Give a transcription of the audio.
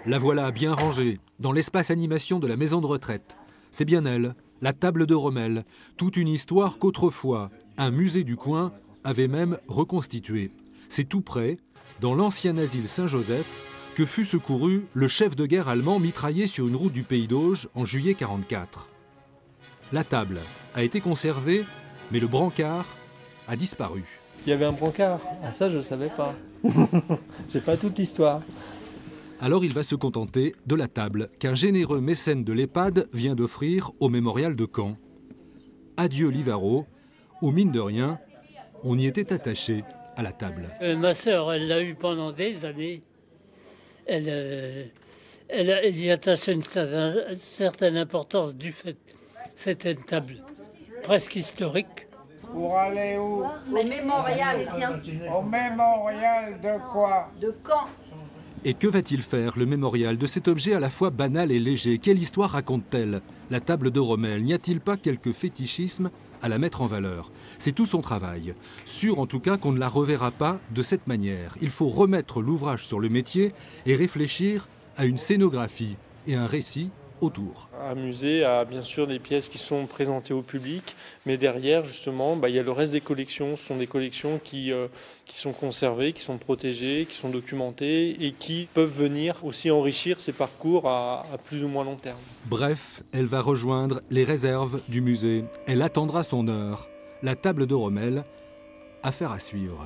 La voilà bien rangée, dans l'espace animation de la maison de retraite. C'est bien elle, la table de Rommel, toute une histoire qu'autrefois, un musée du coin avait même reconstituée. C'est tout près, dans l'ancien asile Saint-Joseph, que fut secouru le chef de guerre allemand mitraillé sur une route du Pays d'Auge en juillet 1944. La table a été conservée, mais le brancard a disparu. Il y avait un brancard. Ah, ça, je ne savais pas. J'ai pas toute l'histoire. Alors il va se contenter de la table qu'un généreux mécène de l'EHPAD vient d'offrir au mémorial de Caen. Adieu Livaro, où mine de rien, on y était attaché à la table. Ma sœur, elle l'a eu pendant des années. Elle y attachait une certaine importance du fait que c'était une table presque historique. Pour aller où? Au mémorial, tiens. Au mémorial de quoi? De Caen. Et que va-t-il faire, le mémorial, de cet objet à la fois banal et léger? Quelle histoire raconte-t-elle, la table de Rommel? N'y a-t-il pas quelque fétichisme à la mettre en valeur? C'est tout son travail. Sûr en tout cas qu'on ne la reverra pas de cette manière. Il faut remettre l'ouvrage sur le métier et réfléchir à une scénographie et un récit autour. Un musée a bien sûr des pièces qui sont présentées au public, mais derrière justement, il y a le reste des collections. Ce sont des collections qui sont conservées, qui sont protégées, qui sont documentées et qui peuvent venir aussi enrichir ces parcours à plus ou moins long terme. Bref, elle va rejoindre les réserves du musée. Elle attendra son heure. La table de Rommel, affaire à suivre.